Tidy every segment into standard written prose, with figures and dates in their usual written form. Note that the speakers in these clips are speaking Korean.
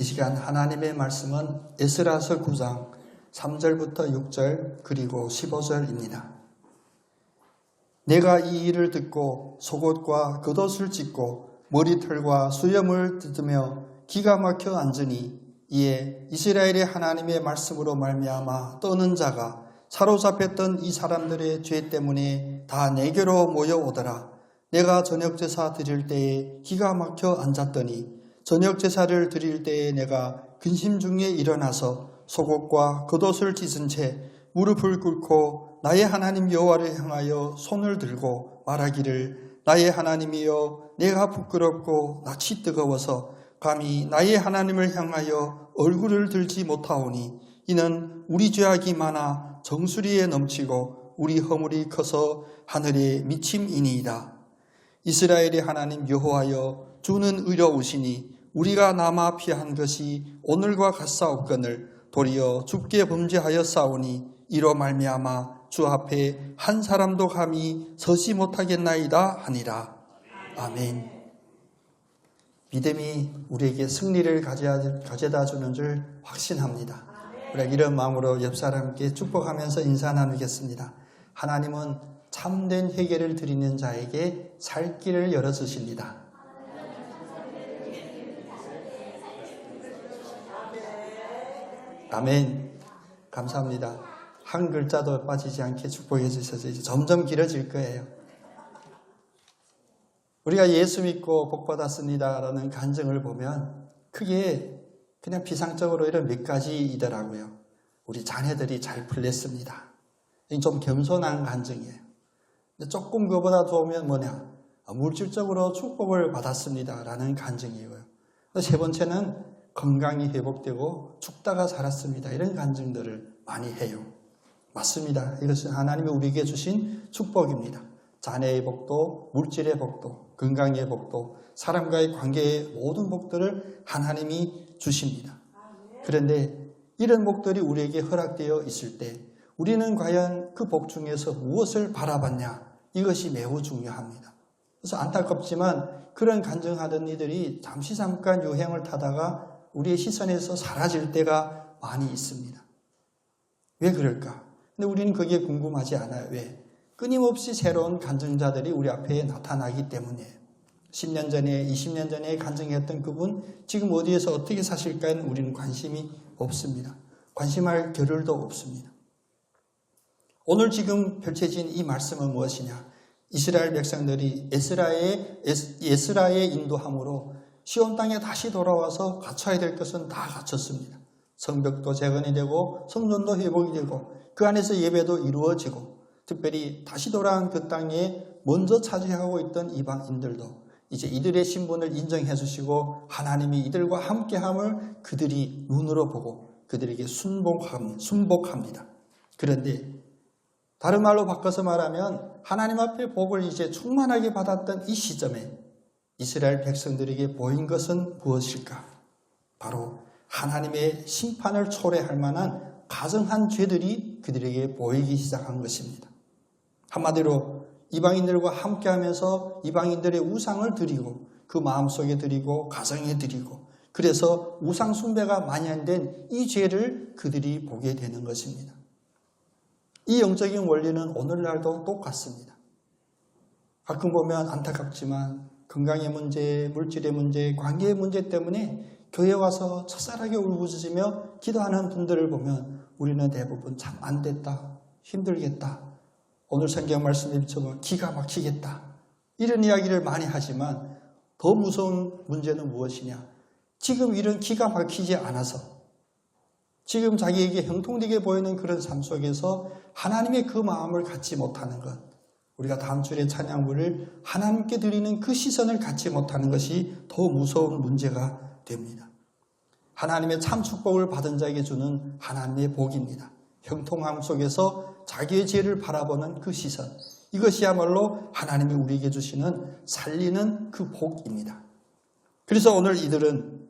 이 시간 하나님의 말씀은 에스라서 9장 3절부터 6절 그리고 15절입니다. 내가 이 일을 듣고 속옷과 겉옷을 찢고 머리털과 수염을 뜯으며 기가 막혀 앉으니 이에 이스라엘의 하나님의 말씀으로 말미암아 떠는 자가 사로잡혔던 이 사람들의 죄 때문에 다 내게로 모여오더라. 내가 저녁 제사 드릴 때에 기가 막혀 앉았더니 저녁 제사를 드릴 때에 내가 근심 중에 일어나서 속옷과 겉옷을 찢은 채 무릎을 꿇고 나의 하나님 여호와를 향하여 손을 들고 말하기를 나의 하나님이여 내가 부끄럽고 낯이 뜨거워서 감히 나의 하나님을 향하여 얼굴을 들지 못하오니 이는 우리 죄악이 많아 정수리에 넘치고 우리 허물이 커서 하늘에 미침이니이다. 이스라엘의 하나님 여호와여 주는 의로우시니 우리가 남아 피한 것이 오늘과 같사옵거늘 도리어 주께 범죄하였사오니 이로 말미암아 주 앞에 한 사람도 감히 서지 못하겠나이다 하니라. 아멘. 믿음이 우리에게 승리를 가져다 주는 줄 확신합니다. 우리가 이런 마음으로 옆 사람께 축복하면서 인사 나누겠습니다. 하나님은 참된 회개를 드리는 자에게 살 길을 열어주십니다. 아멘. 감사합니다. 한 글자도 빠지지 않게 축복해 주셔서 이제 점점 길어질 거예요. 우리가 예수 믿고 복 받았습니다라는 간증을 보면 크게 그냥 비상적으로 이런 몇 가지이더라고요. 우리 자녀들이 잘 풀렸습니다. 좀 겸손한 간증이에요. 조금 그보다 좋으면 뭐냐? 물질적으로 축복을 받았습니다라는 간증이고요. 세 번째는 건강이 회복되고 죽다가 살았습니다. 이런 간증들을 많이 해요. 맞습니다. 이것은 하나님이 우리에게 주신 축복입니다. 자녀의 복도, 물질의 복도, 건강의 복도, 사람과의 관계의 모든 복들을 하나님이 주십니다. 그런데 이런 복들이 우리에게 허락되어 있을 때 우리는 과연 그 복 중에서 무엇을 바라봤냐? 이것이 매우 중요합니다. 그래서 안타깝지만 그런 간증하던 이들이 잠깐 유행을 타다가 우리의 시선에서 사라질 때가 많이 있습니다. 왜 그럴까? 근데 우리는 그게 궁금하지 않아요. 왜? 끊임없이 새로운 간증자들이 우리 앞에 나타나기 때문이에요. 10년 전에, 20년 전에 간증했던 그분 지금 어디에서 어떻게 사실까는 우리는 관심이 없습니다. 관심할 겨를도 없습니다. 오늘 지금 펼쳐진 이 말씀은 무엇이냐? 이스라엘 백성들이 에스라의 인도함으로 시온 땅에 다시 돌아와서 갖춰야 될 것은 다 갖췄습니다. 성벽도 재건이 되고 성전도 회복이 되고 그 안에서 예배도 이루어지고 특별히 다시 돌아온 그 땅에 먼저 차지하고 있던 이방인들도 이제 이들의 신분을 인정해 주시고 하나님이 이들과 함께함을 그들이 눈으로 보고 그들에게 순복합니다. 그런데 다른 말로 바꿔서 말하면 하나님 앞에 복을 이제 충만하게 받았던 이 시점에 이스라엘 백성들에게 보인 것은 무엇일까? 바로 하나님의 심판을 초래할 만한 가증한 죄들이 그들에게 보이기 시작한 것입니다. 한마디로 이방인들과 함께하면서 이방인들의 우상을 드리고 그 마음속에 드리고 가정에 드리고 그래서 우상 숭배가 만연된 이 죄를 그들이 보게 되는 것입니다. 이 영적인 원리는 오늘날도 똑같습니다. 가끔 보면 안타깝지만 건강의 문제, 물질의 문제, 관계의 문제 때문에 교회 와서 첫사랑에 울부짖으며 기도하는 분들을 보면 우리는 대부분 참 안 됐다, 힘들겠다, 오늘 성경 말씀에 비춰보면 기가 막히겠다 이런 이야기를 많이 하지만 더 무서운 문제는 무엇이냐? 지금 이런 기가 막히지 않아서 지금 자기에게 형통되게 보이는 그런 삶 속에서 하나님의 그 마음을 갖지 못하는 것, 우리가 다음 주에 찬양부를 하나님께 드리는 그 시선을 갖지 못하는 것이 더 무서운 문제가 됩니다. 하나님의 참 축복을 받은 자에게 주는 하나님의 복입니다. 형통함 속에서 자기의 죄를 바라보는 그 시선, 이것이야말로 하나님이 우리에게 주시는 살리는 그 복입니다. 그래서 오늘 이들은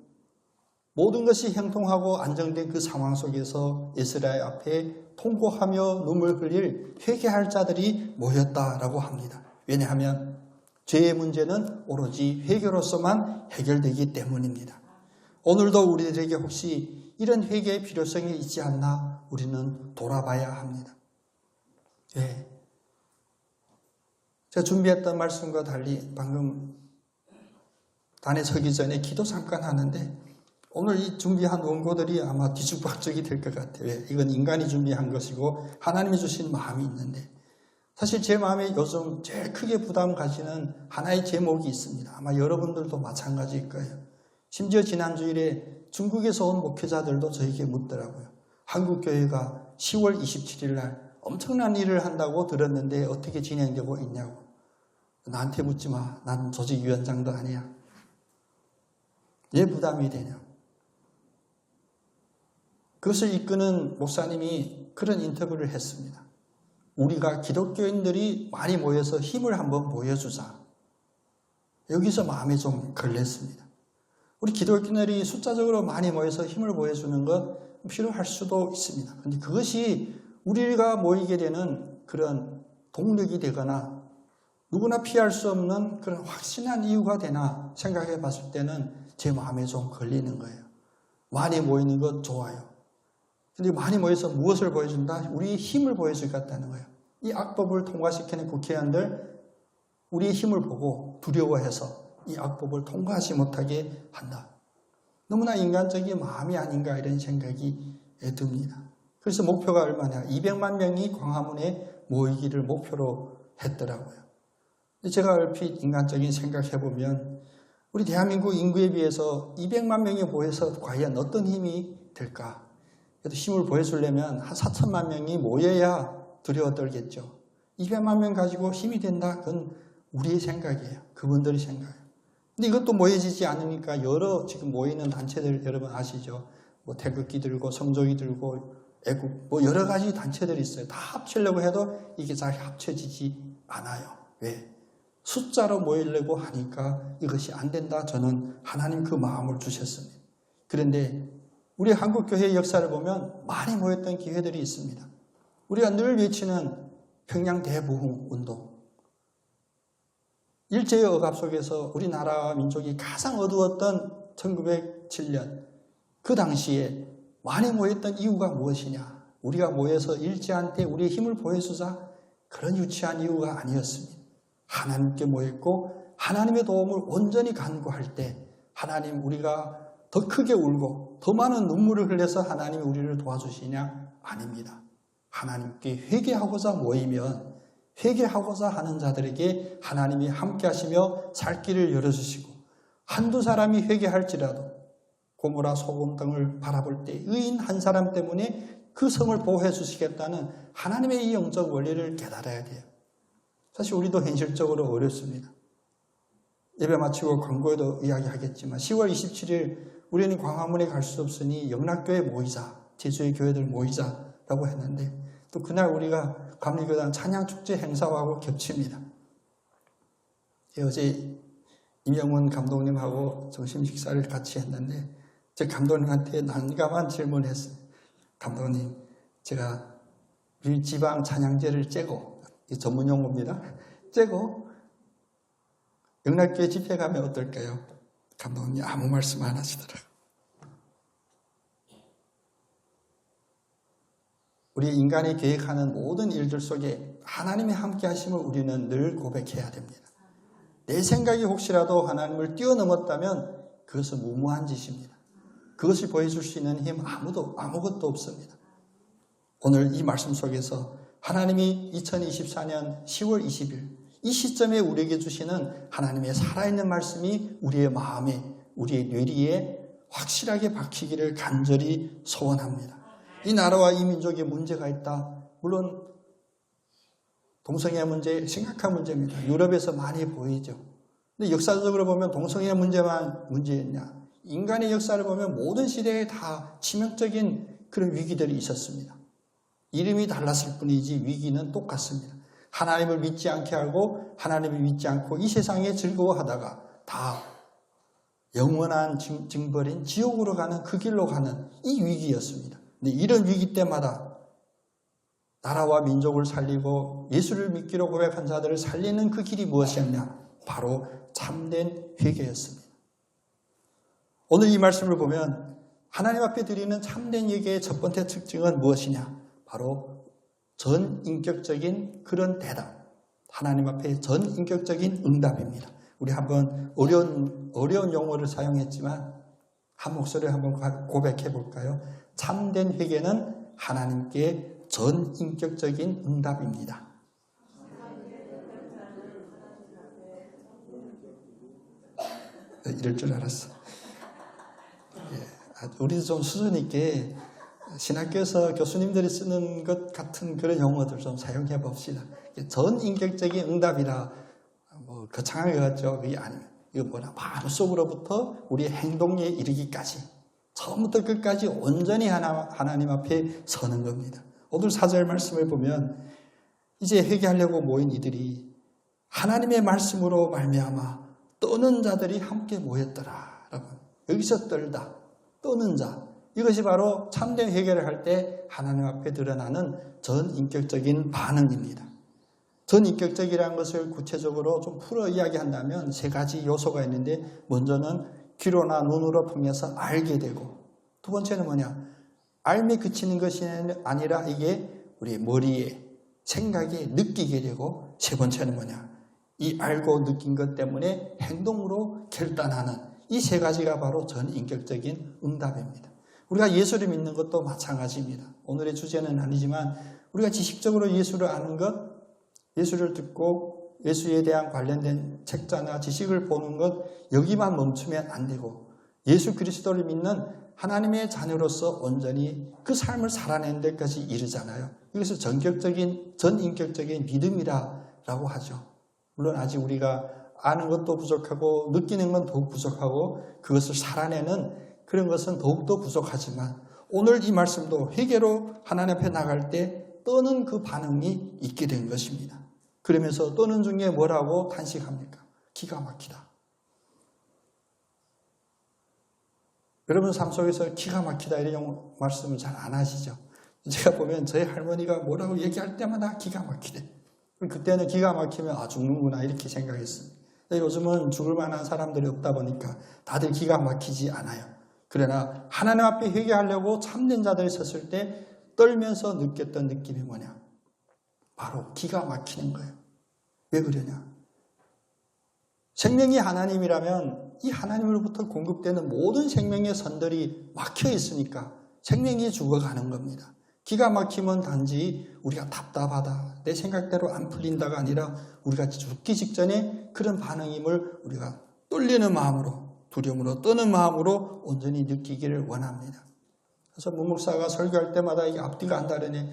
모든 것이 형통하고 안정된 그 상황 속에서 에스라의 앞에 통곡하며 눈물 흘릴 회개할 자들이 모였다라고 합니다. 왜냐하면 죄의 문제는 오로지 회개로서만 해결되기 때문입니다. 오늘도 우리들에게 혹시 이런 회개의 필요성이 있지 않나 우리는 돌아봐야 합니다. 예. 제가 준비했던 말씀과 달리 방금 단에 서기 전에 기도 잠깐 하는데 오늘 이 준비한 원고들이 아마 뒤죽박죽이 될 것 같아요. 예. 이건 인간이 준비한 것이고 하나님이 주신 마음이 있는데 사실 제 마음에 요즘 제일 크게 부담 가지는 하나의 제목이 있습니다. 아마 여러분들도 마찬가지일 거예요. 심지어 지난 주일에 중국에서 온 목회자들도 저에게 묻더라고요. 한국교회가 10월 27일 날 엄청난 일을 한다고 들었는데 어떻게 진행되고 있냐고. 나한테 묻지 마. 난 조직위원장도 아니야. 왜 부담이 되냐. 그것을 이끄는 목사님이 그런 인터뷰를 했습니다. 우리가 기독교인들이 많이 모여서 힘을 한번 보여주자. 여기서 마음에 좀 걸렸습니다. 우리 기독교인들이 숫자적으로 많이 모여서 힘을 보여주는 것 필요할 수도 있습니다. 그런데 그것이 우리가 모이게 되는 그런 동력이 되거나 누구나 피할 수 없는 그런 확신한 이유가 되나 생각해 봤을 때는 제 마음에 좀 걸리는 거예요. 많이 모이는 것 좋아요. 근데 많이 모여서 무엇을 보여준다? 우리의 힘을 보여줄 것 같다는 거예요. 이 악법을 통과시키는 국회의원들 우리의 힘을 보고 두려워해서 이 악법을 통과하지 못하게 한다. 너무나 인간적인 마음이 아닌가 이런 생각이 듭니다. 그래서 목표가 얼마냐? 200만 명이 광화문에 모이기를 목표로 했더라고요. 제가 얼핏 인간적인 생각해보면 우리 대한민국 인구에 비해서 200만 명이 모여서 과연 어떤 힘이 될까? 그래도 힘을 보여주려면 한 4천만 명이 모여야 두려워 떨겠죠. 200만 명 가지고 힘이 된다? 그건 우리의 생각이에요. 그분들의 생각이에요. 근데 이것도 모여지지 않으니까 여러 지금 모이는 단체들 여러분 아시죠? 뭐 태극기 들고 성조기 들고 애국 뭐 여러 가지 단체들이 있어요. 다 합치려고 해도 이게 잘 합쳐지지 않아요. 왜? 숫자로 모이려고 하니까 이것이 안 된다. 저는 하나님 그 마음을 주셨습니다. 그런데 우리 한국교회의 역사를 보면 많이 모였던 기회들이 있습니다. 우리가 늘 외치는 평양 대부흥 운동. 일제의 억압 속에서 우리나라와 민족이 가장 어두웠던 1907년 그 당시에 많이 모였던 이유가 무엇이냐? 우리가 모여서 일제한테 우리의 힘을 보여주자 그런 유치한 이유가 아니었습니다. 하나님께 모였고 하나님의 도움을 온전히 간구할 때 하나님 우리가 더 크게 울고 더 많은 눈물을 흘려서 하나님이 우리를 도와주시냐? 아닙니다. 하나님께 회개하고자 모이면 회개하고자 하는 자들에게 하나님이 함께 하시며 살 길을 열어주시고 한두 사람이 회개할지라도 고모라 소금 등을 바라볼 때 의인 한 사람 때문에 그 성을 보호해 주시겠다는 하나님의 이 영적 원리를 깨달아야 돼요. 사실 우리도 현실적으로 어렵습니다. 예배 마치고 광고에도 이야기하겠지만 10월 27일 우리는 광화문에 갈 수 없으니 영락교회 모이자. 제주의 교회들 모이자라고 했는데 또 그날 우리가 감리교단 찬양축제 행사하고 겹칩니다. 어제 임영훈 감독님하고 점심 식사를 같이 했는데 제 감독님한테 난감한 질문을 했어요. 감독님, 제가 우리 지방 찬양제를 째고 전문 용어입니다. 째고 영락교회 집회 가면 어떨까요? 감독님이 아무 말씀 안 하시더라고요. 우리 인간이 계획하는 모든 일들 속에 하나님의 함께 하심을 우리는 늘 고백해야 됩니다. 내 생각이 혹시라도 하나님을 뛰어넘었다면 그것은 무모한 짓입니다. 그것을 보여줄 수 있는 힘 아무것도 없습니다. 오늘 이 말씀 속에서 하나님이 2024년 10월 20일 이 시점에 우리에게 주시는 하나님의 살아있는 말씀이 우리의 마음에 우리의 뇌리에 확실하게 박히기를 간절히 소원합니다. 이 나라와 이 민족에 문제가 있다. 물론 동성애 문제 심각한 문제입니다. 유럽에서 많이 보이죠. 근데 역사적으로 보면 동성애 문제만 문제였냐? 인간의 역사를 보면 모든 시대에 다 치명적인 그런 위기들이 있었습니다. 이름이 달랐을 뿐이지 위기는 똑같습니다. 하나님을 믿지 않게 하고 하나님을 믿지 않고 이 세상에 즐거워하다가 다 영원한 징벌인 지옥으로 가는 그 길로 가는 이 위기였습니다. 근데 이런 위기 때마다 나라와 민족을 살리고 예수를 믿기로 고백한 자들을 살리는 그 길이 무엇이었냐? 바로 참된 회개였습니다. 오늘 이 말씀을 보면 하나님 앞에 드리는 참된 예배의 첫 번째 특징은 무엇이냐? 바로 전인격적인 그런 대답. 하나님 앞에 전인격적인 응답입니다. 우리 한번 어려운 용어를 사용했지만 한 목소리를 한번 고백해 볼까요? 참된 회개는 하나님께 전인격적인 응답입니다. 이럴 줄 알았어. 우리도 좀 수준 있게 신학교에서 교수님들이 쓰는 것 같은 그런 용어들 좀 사용해 봅시다. 전인격적인 응답이라 뭐 거창한 것 같죠? 그게 아니에요. 이거 뭐냐? 마음속으로부터 우리의 행동에 이르기까지 처음부터 끝까지 온전히 하나님 앞에 서는 겁니다. 오늘 4절 말씀을 보면 이제 회개하려고 모인 이들이 하나님의 말씀으로 말미암아 떠는 자들이 함께 모였더라. 여러분, 여기서 떨다, 떠는 자, 이것이 바로 참된 회개를 할 때 하나님 앞에 드러나는 전인격적인 반응입니다. 전인격적이라는 것을 구체적으로 좀 풀어 이야기한다면 세 가지 요소가 있는데, 먼저는 귀로나 눈으로 통해서 알게 되고, 두 번째는 뭐냐? 알미 그치는 것이 아니라 이게 우리 머리에, 생각에 느끼게 되고, 세 번째는 뭐냐? 이 알고 느낀 것 때문에 행동으로 결단하는 이 세 가지가 바로 전인격적인 응답입니다. 우리가 예수를 믿는 것도 마찬가지입니다. 오늘의 주제는 아니지만 우리가 지식적으로 예수를 아는 것, 예수를 듣고 예수에 대한 관련된 책자나 지식을 보는 것, 여기만 멈추면 안 되고 예수 그리스도를 믿는 하나님의 자녀로서 온전히 그 삶을 살아내는 데까지 이르잖아요. 이것을 전인격적인 믿음이라고 하죠. 물론 아직 우리가 아는 것도 부족하고 느끼는 건 더욱 부족하고 그것을 살아내는 그런 것은 더욱더 부족하지만 오늘 이 말씀도 회개로 하나님 앞에 나갈 때 떠는 그 반응이 있게 된 것입니다. 그러면서 떠는 중에 뭐라고 탄식합니까? 기가 막히다. 여러분 삶 속에서 기가 막히다 이런 말씀을 잘 안 하시죠? 제가 보면 저희 할머니가 뭐라고 얘기할 때마다 기가 막히대. 그때는 기가 막히면 죽는구나 이렇게 생각했어요. 요즘은 죽을 만한 사람들이 없다 보니까 다들 기가 막히지 않아요. 그러나 하나님 앞에 회개하려고 참된 자들이 섰을 때 떨면서 느꼈던 느낌이 뭐냐? 바로 기가 막히는 거예요. 왜 그러냐? 생명이 하나님이라면 이 하나님으로부터 공급되는 모든 생명의 선들이 막혀 있으니까 생명이 죽어가는 겁니다. 기가 막히면 단지 우리가 답답하다, 내 생각대로 안 풀린다가 아니라 우리가 죽기 직전에 그런 반응임을 우리가 떨리는 마음으로, 두려움으로 떠는 마음으로 온전히 느끼기를 원합니다. 그래서 문목사가 설교할 때마다 이게 앞뒤가 안 다르네.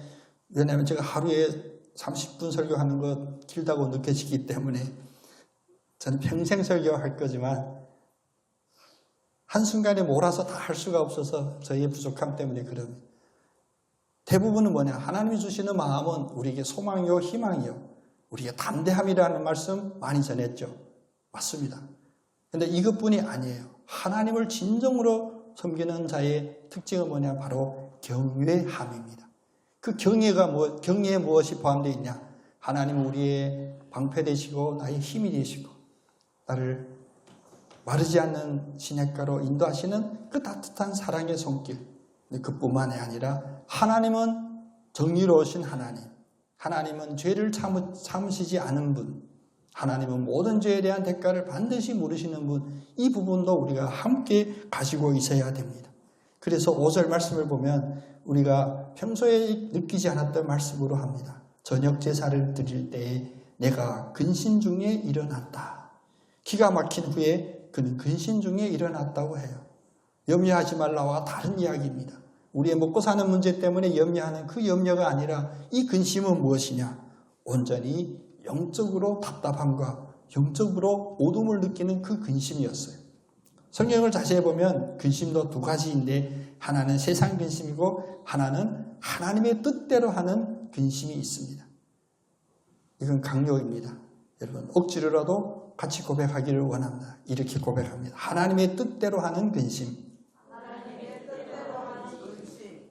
왜냐하면 제가 하루에 30분 설교하는 것 길다고 느껴지기 때문에 저는 평생 설교할 거지만 한순간에 몰아서 다 할 수가 없어서 저희의 부족함 때문에 그럽니다. 대부분은 뭐냐? 하나님이 주시는 마음은 우리에게 소망이요, 희망이요, 우리에게 담대함이라는 말씀 많이 전했죠. 맞습니다. 그런데 이것뿐이 아니에요. 하나님을 진정으로 섬기는 자의 특징은 뭐냐? 바로 경외함입니다. 그 경외에 무엇이 포함되어 있냐? 하나님은 우리의 방패 되시고 나의 힘이 되시고 나를 마르지 않는 시냇가로 인도하시는 그 따뜻한 사랑의 손길. 그뿐만이 아니라 하나님은 정의로우신 하나님, 하나님은 죄를 참으시지 않은 분, 하나님은 모든 죄에 대한 대가를 반드시 물으시는 분, 이 부분도 우리가 함께 가지고 있어야 됩니다. 그래서 5절 말씀을 보면 우리가 평소에 느끼지 않았던 말씀으로 합니다. 저녁 제사를 드릴 때에 내가 근신 중에 일어났다. 기가 막힌 후에 그는 근신 중에 일어났다고 해요. 염려하지 말라와 다른 이야기입니다. 우리의 먹고 사는 문제 때문에 염려하는 그 염려가 아니라 이 근심은 무엇이냐? 온전히 영적으로 답답함과 영적으로 어둠을 느끼는 그 근심이었어요. 성경을 자세히 보면 근심도 두 가지인데 하나는 세상 근심이고 하나는 하나님의 뜻대로 하는 근심이 있습니다. 이건 강요입니다. 여러분 억지로라도 같이 고백하기를 원합니다. 이렇게 고백합니다. 하나님의 뜻대로 하는 근심.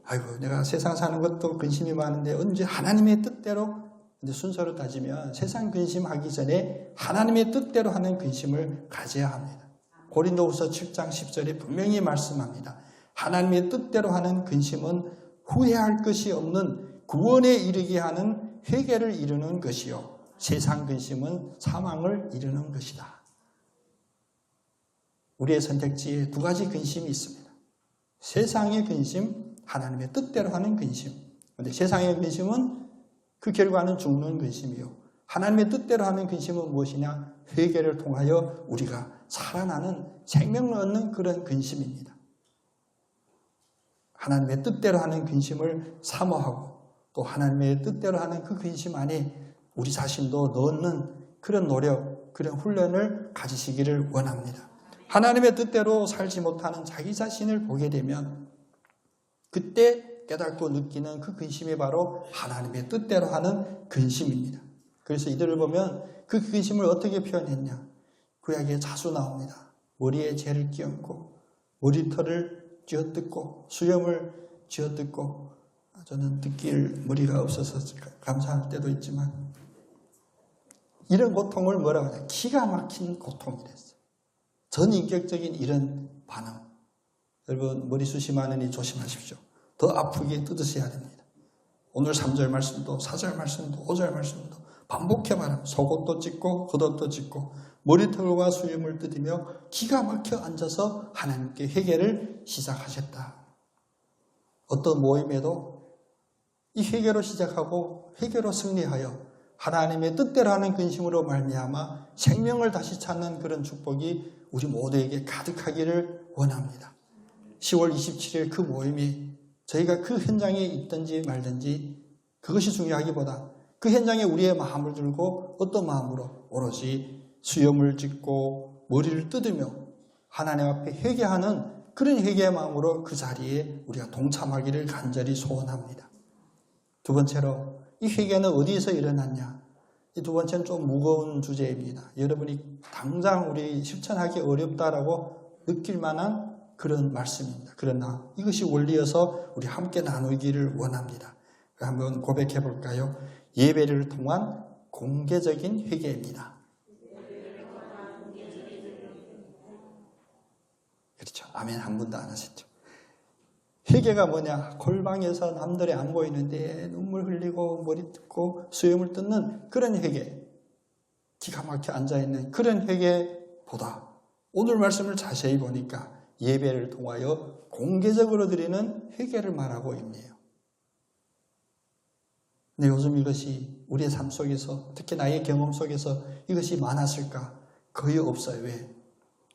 아이고 내가 세상 사는 것도 근심이 많은데 언제 하나님의 뜻대로, 근데 순서로 따지면 세상 근심하기 전에 하나님의 뜻대로 하는 근심을 가져야 합니다. 고린도후서 7장 10절에 분명히 말씀합니다. 하나님의 뜻대로 하는 근심은 후회할 것이 없는 구원에 이르게 하는 회개를 이루는 것이요 세상 근심은 사망을 이루는 것이다. 우리의 선택지에 두 가지 근심이 있습니다. 세상의 근심, 하나님의 뜻대로 하는 근심. 그런데 세상의 근심은 그 결과는 죽는 근심이요. 하나님의 뜻대로 하는 근심은 무엇이냐? 회개를 통하여 우리가 살아나는 생명을 얻는 그런 근심입니다. 하나님의 뜻대로 하는 근심을 사모하고 또 하나님의 뜻대로 하는 그 근심 안에 우리 자신도 넣는 그런 노력, 그런 훈련을 가지시기를 원합니다. 하나님의 뜻대로 살지 못하는 자기 자신을 보게 되면 그때 깨닫고 느끼는 그 근심이 바로 하나님의 뜻대로 하는 근심입니다. 그래서 이들을 보면 그 근심을 어떻게 표현했냐? 구약에 자주 나옵니다. 머리에 재를 끼얹고 머리털을 쥐어뜯고 수염을 쥐어뜯고 저는 듣길 머리가 없어서 감사할 때도 있지만 이런 고통을 뭐라고 하냐? 기가 막힌 고통이랬어요. 전인격적인 이런 반응. 여러분 머리숱이 많으니 조심하십시오. 더 아프게 뜯으셔야 됩니다. 오늘 3절 말씀도 4절 말씀도 5절 말씀도 반복해 말하면 속옷도 찢고 겉옷도 찢고 머리털과 수염을 뜯으며 기가 막혀 앉아서 하나님께 회개를 시작하셨다. 어떤 모임에도 이 회개로 시작하고 회개로 승리하여 하나님의 뜻대로 하는 근심으로 말미암아 생명을 다시 찾는 그런 축복이 우리 모두에게 가득하기를 원합니다. 10월 27일 그 모임이 저희가 그 현장에 있든지 말든지 그것이 중요하기보다 그 현장에 우리의 마음을 들고 어떤 마음으로 오로지 수염을 찢고 머리를 뜯으며 하나님 앞에 회개하는 그런 회개의 마음으로 그 자리에 우리가 동참하기를 간절히 소원합니다. 두 번째로 이 회개는 어디에서 일어났냐? 이 두 번째는 좀 무거운 주제입니다. 여러분이 당장 우리 실천하기 어렵다라고 느낄 만한 그런 말씀입니다. 그러나 이것이 원리여서 우리 함께 나누기를 원합니다. 한번 고백해 볼까요? 예배를 통한 공개적인 회개입니다. 그렇죠. 아멘 한 번도 안 하셨죠. 회개가 뭐냐? 골방에서 남들이 안 보이는데 눈물 흘리고 머리 뜯고 수염을 뜯는 그런 회개, 기가 막혀 앉아있는 그런 회개보다 오늘 말씀을 자세히 보니까 예배를 통하여 공개적으로 드리는 회개를 말하고 있네요. 근데 요즘 이것이 우리의 삶 속에서 특히 나의 경험 속에서 이것이 많았을까? 거의 없어요. 왜?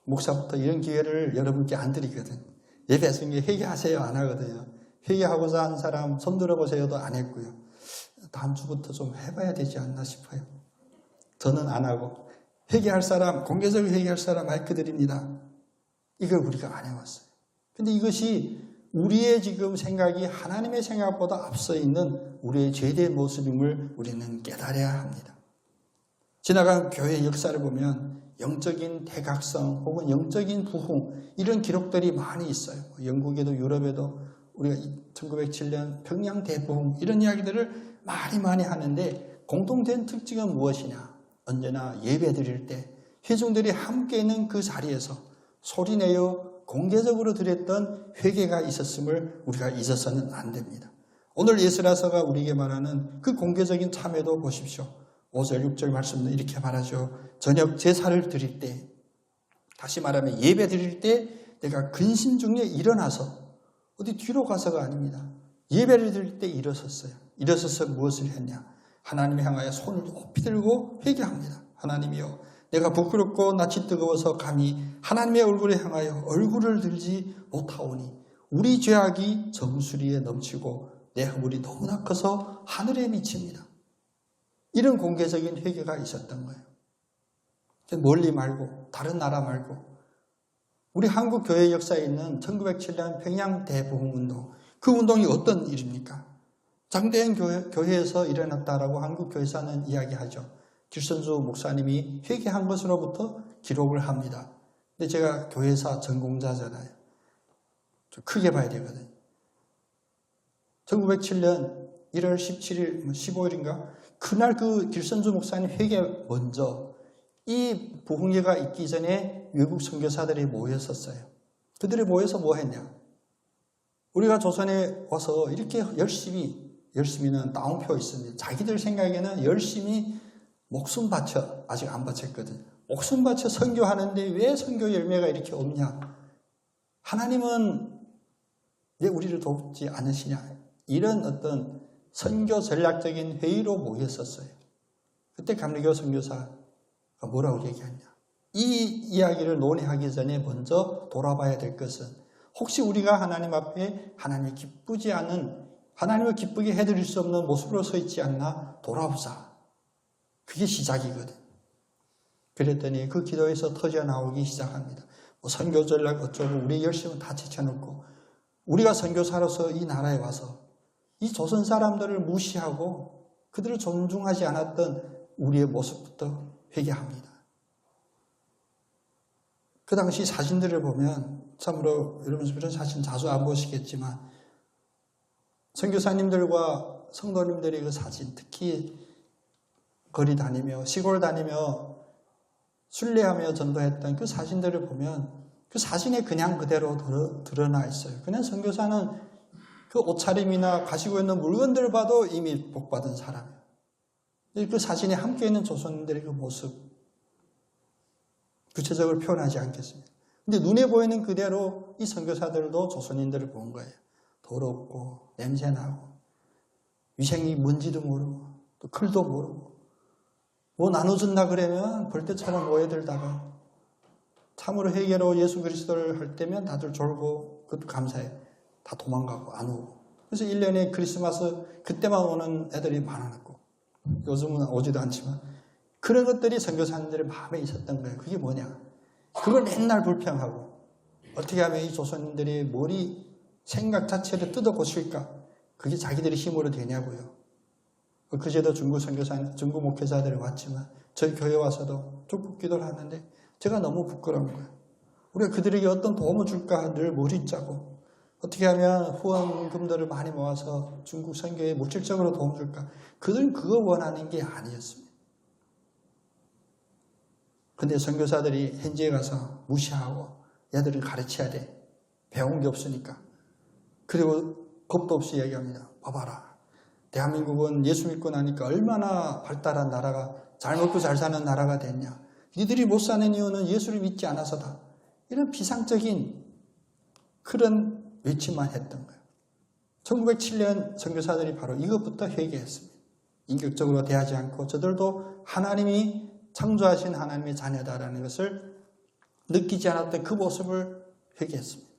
목사부터 이런 기회를 여러분께 안 드리거든. 예배 중에 회개하세요 안 하거든요. 회개하고자 한 사람 손 들어보세요도 안 했고요. 다음 주부터 좀 해봐야 되지 않나 싶어요. 저는 안 하고 회개할 사람, 공개적으로 회개할 사람 마이크 드립니다. 이걸 우리가 안 해왔어요. 근데 이것이 우리의 지금 생각이 하나님의 생각보다 앞서 있는 우리의 죄의 모습임을 우리는 깨달아야 합니다. 지나간 교회의 역사를 보면 영적인 대각성 혹은 영적인 부흥 이런 기록들이 많이 있어요. 영국에도 유럽에도 우리가 1907년 평양 대부흥 이런 이야기들을 많이 하는데 공통된 특징은 무엇이냐? 언제나 예배 드릴 때 회중들이 함께 있는 그 자리에서 소리내어 공개적으로 드렸던 회개가 있었음을 우리가 잊어서는 안 됩니다. 오늘 예수라서가 우리에게 말하는 그 공개적인 참여도 보십시오. 5절 6절 말씀도 이렇게 말하죠. 저녁 제사를 드릴 때, 다시 말하면 예배 드릴 때 내가 근심 중에 일어나서 어디 뒤로 가서가 아닙니다. 예배를 드릴 때 일어섰어요. 일어서서 무엇을 했냐? 하나님을 향하여 손을 높이 들고 회개합니다. 하나님이여, 내가 부끄럽고 낯이 뜨거워서 감히 하나님의 얼굴에 향하여 얼굴을 들지 못하오니 우리 죄악이 정수리에 넘치고 내 허물이 너무나 커서 하늘에 미칩니다. 이런 공개적인 회개가 있었던 거예요. 멀리 말고 다른 나라 말고 우리 한국 교회 역사에 있는 1907년 평양 대부흥운동, 그 운동이 어떤 일입니까? 장대현 교회에서 일어났다라고 한국 교회사는 이야기하죠. 길선주 목사님이 회개한 것으로부터 기록을 합니다. 근데 제가 교회사 전공자잖아요. 좀 크게 봐야 되거든요. 1907년 1월 17일, 15일인가? 그날 그 길선주 목사님 회개 먼저 이 부흥회가 있기 전에 외국 선교사들이 모였었어요. 그들이 모여서 뭐 했냐? 우리가 조선에 와서 이렇게 열심히는 따옴표 있습니다. 자기들 생각에는 열심히 목숨 바쳐, 아직 안 바쳤거든. 목숨 바쳐 선교하는데 왜 선교 열매가 이렇게 없냐? 하나님은 왜 우리를 돕지 않으시냐? 이런 어떤 선교 전략적인 회의로 모였었어요. 그때 감리교 선교사가 뭐라고 얘기하냐? 이 이야기를 논의하기 전에 먼저 돌아봐야 될 것은 혹시 우리가 하나님 앞에 하나님을 기쁘지 않은, 하나님을 기쁘게 해드릴 수 없는 모습으로 서 있지 않나 돌아보자. 그게 시작이거든. 그랬더니 그 기도에서 터져 나오기 시작합니다. 뭐 선교 전략 어쩌고 우리 열심히 다 제쳐놓고 우리가 선교사로서 이 나라에 와서 이 조선 사람들을 무시하고 그들을 존중하지 않았던 우리의 모습부터 회개합니다. 그 당시 사진들을 보면 참으로 여러분 이런 사진 자주 안 보시겠지만 선교사님들과 성도님들의 그 사진, 특히 거리 다니며 시골 다니며 순례하며 전도했던 그 사진들을 보면 그 사진에 그냥 그대로 드러나 있어요. 그냥 선교사는 그 옷차림이나 가지고 있는 물건들을 봐도 이미 복받은 사람이에요. 그 사진에 함께 있는 조선인들의 그 모습 구체적으로 표현하지 않겠습니다. 근데 눈에 보이는 그대로 이 선교사들도 조선인들을 본 거예요. 더럽고 냄새나고 위생이 뭔지도 모르고 또 글도 모르고 뭐 나눠준다 그러면 벌떼처럼 모여들다가 참으로 회개로 예수 그리스도를 할 때면 다들 졸고 그것도 감사해요. 다 도망가고 안 오고. 그래서 1년에 크리스마스 그때만 오는 애들이 많아졌고 요즘은 오지도 않지만 그런 것들이 선교사님들의 마음에 있었던 거예요. 그게 뭐냐? 그걸 맨날 불평하고 어떻게 하면 이 조선인들의 머리 생각 자체를 뜯어 고칠까? 그게 자기들의 힘으로 되냐고요. 그제도 중국 선교사, 중국 목회자들이 왔지만 저희 교회 와서도 축복 기도를 하는데 제가 너무 부끄러운 거예요. 우리가 그들에게 어떤 도움을 줄까 늘 머리 짜고 어떻게 하면 후원금들을 많이 모아서 중국 선교에 물질적으로 도움 줄까? 그들은 그거 원하는 게 아니었습니다. 근데 선교사들이 현지에 가서 무시하고 얘들을 가르쳐야 돼. 배운 게 없으니까. 그리고 겁도 없이 얘기합니다. 봐봐라. 대한민국은 예수 믿고 나니까 얼마나 발달한 나라가 잘 먹고 잘 사는 나라가 됐냐. 니들이 못 사는 이유는 예수를 믿지 않아서다. 이런 비상적인 그런 외침만 했던 거예요. 1907년 선교사들이 바로 이것부터 회개했습니다. 인격적으로 대하지 않고 저들도 하나님이 창조하신 하나님의 자녀다라는 것을 느끼지 않았던 그 모습을 회개했습니다.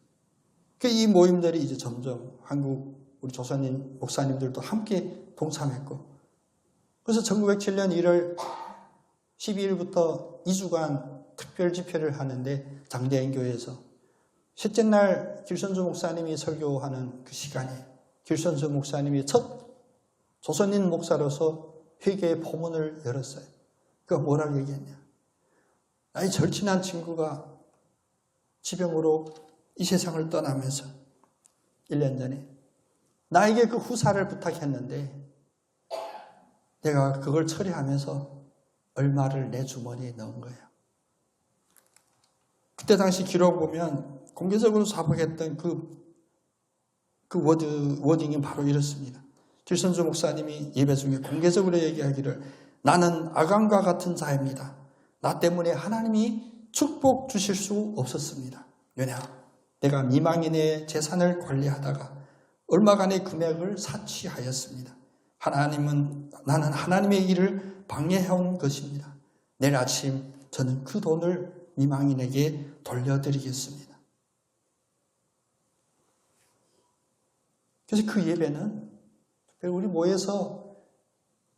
이 모임들이 이제 점점 한국 우리 조선인 목사님들도 함께 동참했고 그래서 1907년 1월 12일부터 2주간 특별 집회를 하는데 장대인 교회에서 셋째 날 길선주 목사님이 설교하는 그 시간에 길선주 목사님이 첫 조선인 목사로서 회개의 포문을 열었어요. 그가 뭐라고 얘기했냐. 나의 절친한 친구가 지병으로 이 세상을 떠나면서 1년 전에 나에게 그 후사를 부탁했는데 내가 그걸 처리하면서 얼마를 내 주머니에 넣은 거예요. 그때 당시 기록 보면 공개적으로 사복했던 그 워딩이 바로 이렇습니다. 길선주 목사님이 예배 중에 공개적으로 얘기하기를 나는 아간과 같은 자입니다. 나 때문에 하나님이 축복 주실 수 없었습니다. 왜냐? 내가 미망인의 재산을 관리하다가 얼마간의 금액을 사취하였습니다. 나는 하나님의 일을 방해해온 것입니다. 내일 아침 저는 그 돈을 미망인에게 돌려드리겠습니다. 그래서 그 예배는 우리 모여서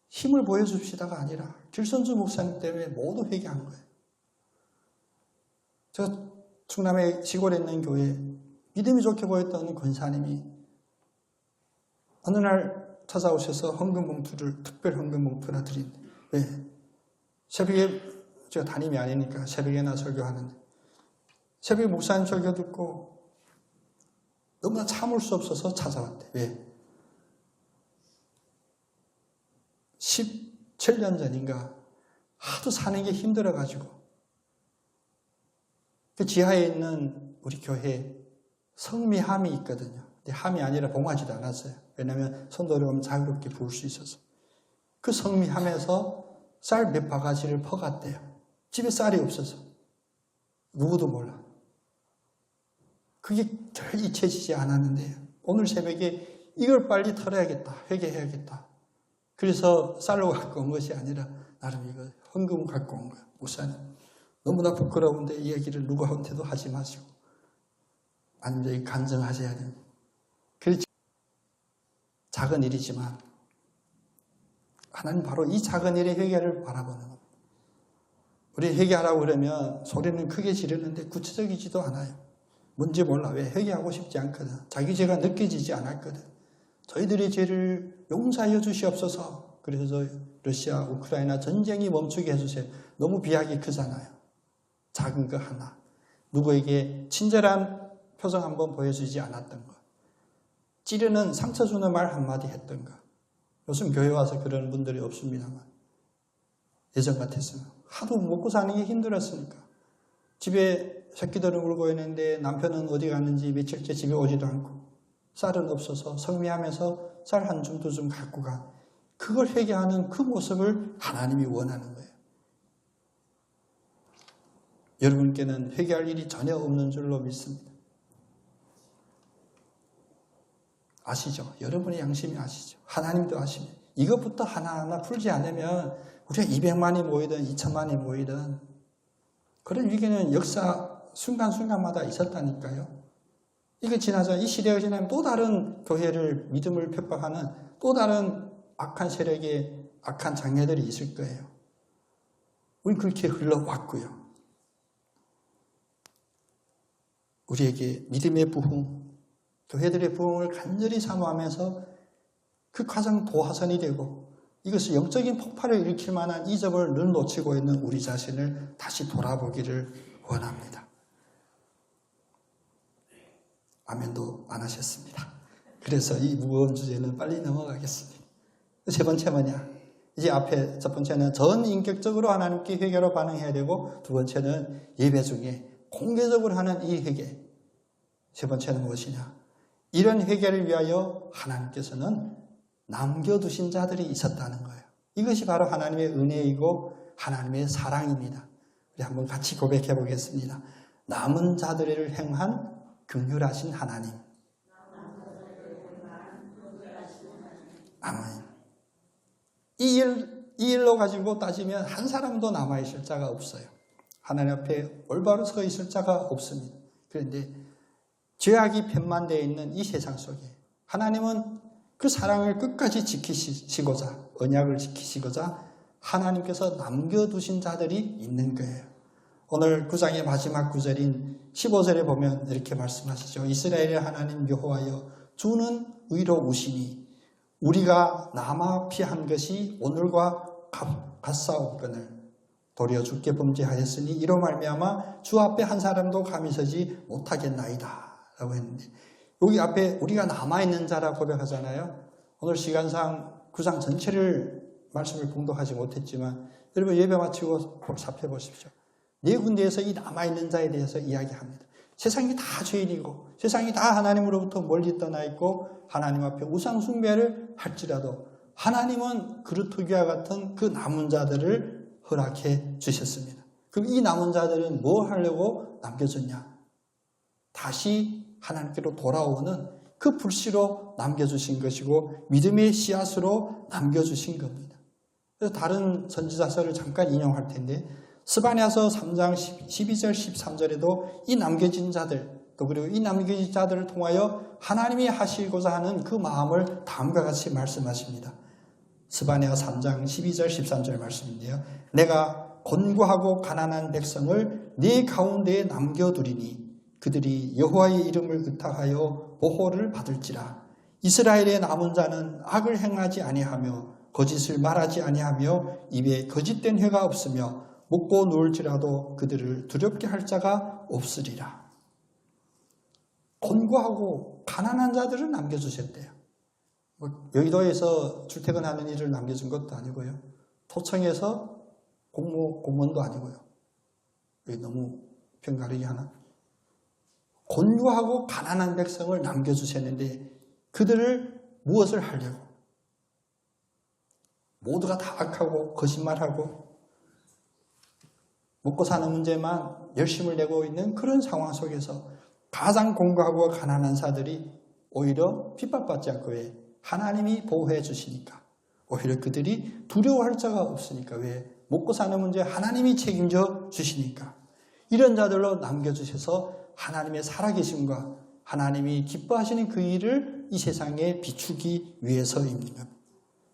힘을 보여줍시다가 아니라 길선주 목사님 때문에 모두 회개한 거예요. 제가 충남의 시골에 있는 교회에 믿음이 좋게 보였던 권사님이 어느 날 찾아오셔서 헌금봉투를 특별 헌금봉투 하나 드린대. 왜? 새벽에 제가 담임이 아니니까 새벽에나 설교하는데 새벽에 목사님 설교 듣고 너무나 참을 수 없어서 찾아왔대. 왜? 17년 전인가 하도 사는 게 힘들어가지고 그 지하에 있는 우리 교회에 성미함이 있거든요. 근데 함이 아니라 봉하지도 않았어요. 왜냐하면 손들어 오면 자유롭게 부을 수 있어서. 그 성미함에서 쌀 몇 바가지를 퍼갔대요. 집에 쌀이 없어서. 누구도 몰라. 그게 별 잊혀지지 않았는데 오늘 새벽에 이걸 빨리 털어야겠다. 회개해야겠다. 그래서 쌀로 갖고 온 것이 아니라 나름 이거 헌금 갖고 온 거예요. 목사님. 너무나 부끄러운데 이 얘기를 누구한테도 하지 마시고 완전히 간증하셔야 됩니다. 그렇지. 작은 일이지만 하나님 바로 이 작은 일의 회개를 바라보는 겁니다. 우리 회개하라고 그러면 소리는 크게 지르는데 구체적이지도 않아요. 뭔지 몰라. 왜? 회개하고 싶지 않거든. 자기 죄가 느껴지지 않았거든. 저희들의 죄를 용서하여 주시옵소서. 그래서 러시아, 우크라이나 전쟁이 멈추게 해주세요. 너무 비약이 크잖아요. 작은 거 하나. 누구에게 친절한 표정 한번 보여주지 않았던 것. 찌르는 상처 주는 말 한마디 했던 것. 요즘 교회 와서 그런 분들이 없습니다만 예전 같았으면 하도 먹고 사는 게 힘들었으니까 집에 새끼들은 울고 있는데 남편은 어디 갔는지 며칠째 집에 오지도 않고 쌀은 없어서 성미하면서 쌀 한 줌 두 줌 갖고 간 그걸 회개하는 그 모습을 하나님이 원하는 거예요. 여러분께는 회개할 일이 전혀 없는 줄로 믿습니다. 아시죠? 여러분의 양심이 아시죠? 하나님도 아십니다. 이것부터 하나하나 풀지 않으면 우리가 200만이 모이든 2천만이 모이든 그런 위기는 역사 순간순간마다 있었다니까요. 이게 지나서 이 시대가 지나면 또 다른 교회를 믿음을 핍박하는 또 다른 악한 세력의 악한 장애들이 있을 거예요. 우린 그렇게 흘러왔고요. 우리에게 믿음의 부흥, 교회들의 부흥을 간절히 사모하면서 그 가장 도화선이 되고 이것을 영적인 폭발을 일으킬 만한 이점을 늘 놓치고 있는 우리 자신을 다시 돌아보기를 원합니다. 아멘도 안 하셨습니다. 그래서 이 무거운 주제는 빨리 넘어가겠습니다. 세 번째 뭐냐? 이제 앞에 첫 번째는 전인격적으로 하나님께 회개로 반응해야 되고 두 번째는 예배 중에 공개적으로 하는 이 회개. 세 번째는 무엇이냐? 이런 회개를 위하여 하나님께서는 남겨두신 자들이 있었다는 거예요. 이것이 바로 하나님의 은혜이고 하나님의 사랑입니다. 우리 한번 같이 고백해 보겠습니다. 남은 자들을 행한 긍휼하신 하나님. 아멘. 이 일로 가지고 따지면 한 사람도 남아있을 자가 없어요. 하나님 앞에 올바로 서 있을 자가 없습니다. 그런데 죄악이 편만되어 있는 이 세상 속에 하나님은 그 사랑을 끝까지 지키시고자 언약을 지키시고자 하나님께서 남겨두신 자들이 있는 거예요. 오늘 9장의 마지막 구절인 15절에 보면 이렇게 말씀하시죠. 이스라엘의 하나님 여호와여 주는 의로우시니 우리가 남아 피한 것이 오늘과 같사옵거늘 도리어 주께 범죄하였으니 이로 말미암아 주 앞에 한 사람도 감히 서지 못하겠나이다 라고 했는데 여기 앞에 우리가 남아있는 자라 고백하잖아요. 오늘 시간상 9장 전체를 말씀을 봉독하지 못했지만 여러분 예배 마치고 살펴보십시오. 네 군데에서 이 남아있는 자에 대해서 이야기합니다. 세상이 다 죄인이고 세상이 다 하나님으로부터 멀리 떠나 있고 하나님 앞에 우상 숭배를 할지라도 하나님은 그루터기와 같은 그 남은 자들을 허락해 주셨습니다. 그럼 이 남은 자들은 뭐 하려고 남겨졌냐? 다시 하나님께로 돌아오는 그 불씨로 남겨주신 것이고 믿음의 씨앗으로 남겨주신 겁니다. 그래서 다른 선지자서를 잠깐 인용할 텐데 스바냐서 3장 12절 13절에도 이 남겨진 자들 또 그리고 이 남겨진 자들을 통하여 하나님이 하시고자 하는 그 마음을 다음과 같이 말씀하십니다. 스바냐 3장 12절 13절 말씀인데요. 내가 곤고하고 가난한 백성을 네 가운데에 남겨두리니 그들이 여호와의 이름을 의탁하여 보호를 받을지라. 이스라엘의 남은 자는 악을 행하지 아니하며 거짓을 말하지 아니하며 입에 거짓된 회가 없으며 먹고 누울지라도 그들을 두렵게 할 자가 없으리라. 곤고하고 가난한 자들을 남겨주셨대요. 여의도에서 출퇴근하는 일을 남겨준 것도 아니고요. 토청에서 공무원도 아니고요. 왜 너무 편가르기 하나? 곤고하고 가난한 백성을 남겨주셨는데 그들을 무엇을 하려고? 모두가 다 악하고 거짓말하고 먹고 사는 문제만 열심을 내고 있는 그런 상황 속에서 가장 곤고하고 가난한 자들이 오히려 핍박받지 않고 왜? 하나님이 보호해 주시니까. 오히려 그들이 두려워할 자가 없으니까. 왜? 먹고 사는 문제 하나님이 책임져 주시니까. 이런 자들로 남겨주셔서 하나님의 살아계심과 하나님이 기뻐하시는 그 일을 이 세상에 비추기 위해서입니다.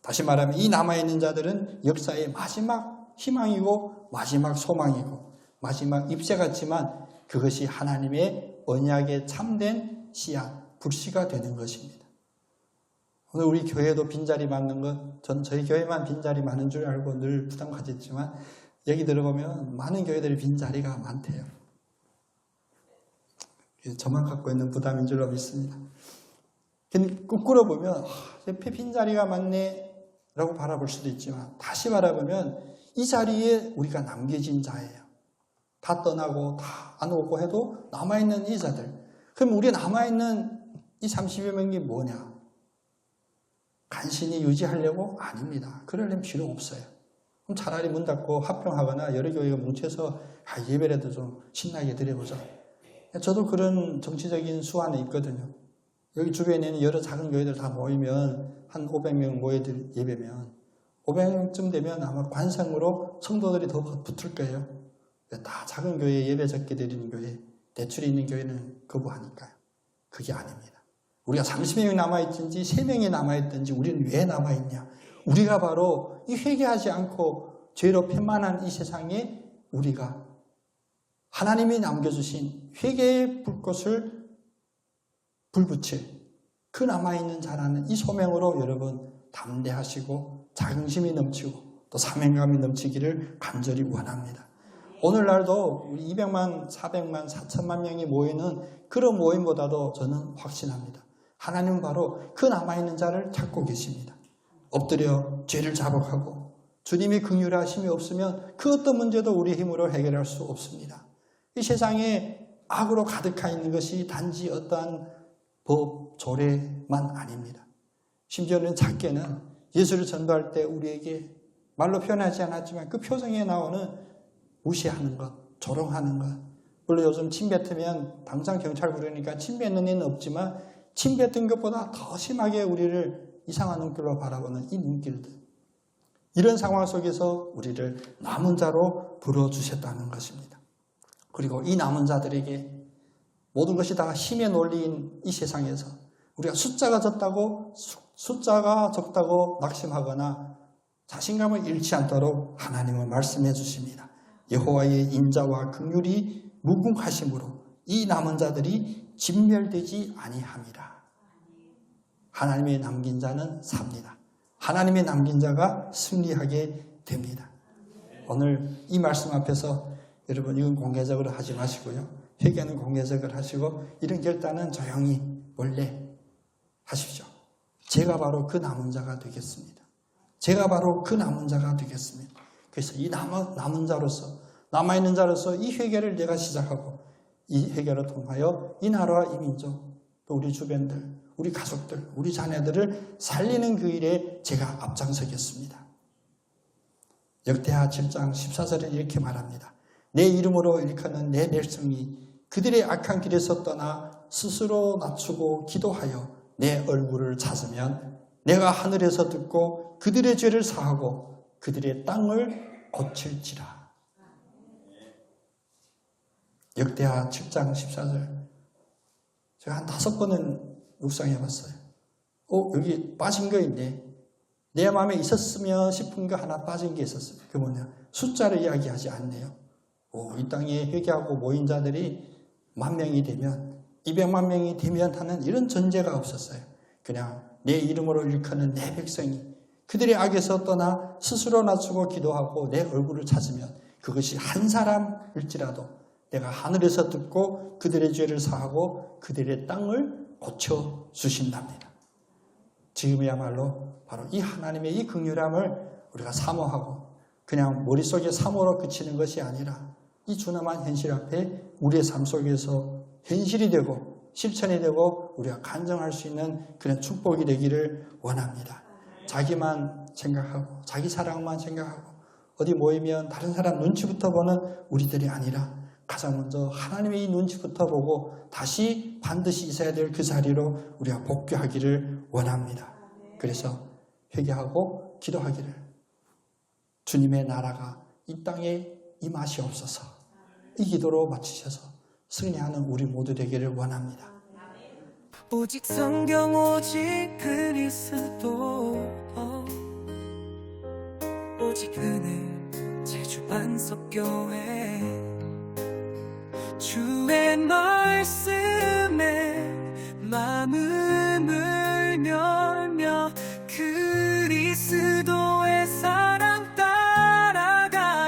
다시 말하면 이 남아있는 자들은 역사의 마지막 희망이고 마지막 소망이고 마지막 입새 같지만 그것이 하나님의 언약에 참된 씨앗, 불씨가 되는 것입니다. 오늘 우리 교회도 빈자리 많는 것, 전 저희 교회만 빈자리 많은 줄 알고 늘 부담 가졌지만 여기 들어보면 많은 교회들이 빈자리가 많대요. 저만 갖고 있는 부담인 줄로 믿습니다. 거꾸로 보면 옆에 빈자리가 많네 라고 바라볼 수도 있지만 다시 바라보면 이 자리에 우리가 남겨진 자예요. 다 떠나고 다 안 오고 해도 남아있는 이 자들. 그럼 우리 남아있는 이 30여 명이 뭐냐? 간신히 유지하려고? 아닙니다. 그러려면 필요 없어요. 그럼 차라리 문 닫고 합병하거나 여러 교회가 뭉쳐서 예배라도 좀 신나게 드려보자. 저도 그런 정치적인 수완에 있거든요. 여기 주변에는 여러 작은 교회들 다 모이면 한 500명 모여들 예배면 500명쯤 되면 아마 관상으로 성도들이 더 붙을 거예요. 다 작은 교회 예배 적게 드리는 교회, 대출이 있는 교회는 거부하니까요. 그게 아닙니다. 우리가 30명이 남아있든지 3명이 남아있든지 우리는 왜 남아있냐? 우리가 바로 이 회개하지 않고 죄로 편만한 이 세상에 우리가 하나님이 남겨주신 회개의 불꽃을 불붙일 그 남아있는 자라는 이 소명으로 여러분 담대하시고 자긍심이 넘치고 또 사명감이 넘치기를 간절히 원합니다. 오늘날도 우리 200만, 400만, 4천만 명이 모이는 그런 모임보다도 저는 확신합니다. 하나님은 바로 그 남아있는 자를 찾고 계십니다. 엎드려 죄를 자복하고 주님이 긍휼하심이 없으면 그 어떤 문제도 우리 힘으로 해결할 수 없습니다. 이 세상에 악으로 가득하 있는 것이 단지 어떠한 법, 조례만 아닙니다. 심지어는 작게는 예수를 전도할 때 우리에게 말로 표현하지 않았지만 그 표정에 나오는 무시하는 것, 조롱하는 것. 물론 요즘 침 뱉으면 당장 경찰 부르니까 침 뱉는 일은 없지만 침 뱉은 것보다 더 심하게 우리를 이상한 눈길로 바라보는 이 눈길들. 이런 상황 속에서 우리를 남은 자로 불러주셨다는 것입니다. 그리고 이 남은 자들에게 모든 것이 다 힘의 논리인 이 세상에서 우리가 숫자가 적다고 낙심하거나 자신감을 잃지 않도록 하나님은 말씀해 주십니다. 여호와의 인자와 긍휼이 무궁하심으로 이 남은 자들이 진멸되지 아니함이라. 하나님의 남긴 자는 삽니다. 하나님의 남긴 자가 승리하게 됩니다. 오늘 이 말씀 앞에서 여러분 이건 공개적으로 하지 마시고요. 회개는 공개적으로 하시고 이런 결단은 조용히 원래 하십시오. 제가 바로 그 남은 자가 되겠습니다. 제가 바로 그 남은 자가 되겠습니다. 그래서 이 남은 자로서 남아있는 자로서 이 회개를 내가 시작하고 이 회개를 통하여 이 나라와 이 민족 또 우리 주변들 우리 가족들 우리 자녀들을 살리는 그 일에 제가 앞장서겠습니다. 역대하 7장 14절에 이렇게 말합니다. 내 이름으로 일컫는 내 백성이 그들의 악한 길에서 떠나 스스로 낮추고 기도하여 내 얼굴을 찾으면 내가 하늘에서 듣고 그들의 죄를 사하고 그들의 땅을 고칠지라. 역대하 7장 14절 제가 한 5번은 묵상해 봤어요. 여기 빠진 거 있네. 내 마음에 있었으면 싶은 거 하나 빠진 게 있었어요. 그게 뭐냐? 숫자를 이야기하지 않네요. 이 땅에 회개하고 모인 자들이 10,000명이 되면 200만 명이 되면 하는 이런 전제가 없었어요. 그냥 내 이름으로 일컫는 내 백성이 그들의 악에서 떠나 스스로 낮추고 기도하고 내 얼굴을 찾으면 그것이 한 사람일지라도 내가 하늘에서 듣고 그들의 죄를 사하고 그들의 땅을 고쳐주신답니다. 지금이야말로 바로 이 하나님의 이 긍휼함을 우리가 사모하고 그냥 머릿속에 사모로 그치는 것이 아니라 이 준엄한 현실 앞에 우리의 삶 속에서 현실이 되고 실천이 되고 우리가 간증할 수 있는 그런 축복이 되기를 원합니다. 자기만 생각하고 자기 사랑만 생각하고 어디 모이면 다른 사람 눈치부터 보는 우리들이 아니라 가장 먼저 하나님의 이 눈치부터 보고 다시 반드시 있어야 될 그 자리로 우리가 복귀하기를 원합니다. 그래서 회개하고 기도하기를, 주님의 나라가 이 땅에 임하시옵소서, 이 기도로 마치셔서 승리하는 우리 모두 되기를 원합니다. 오직 성경 오직 그리스도, 오직 은혜 제주 반석교회, 주의 말씀에 마음을 열며 그리스도의 사랑 따라가리로다.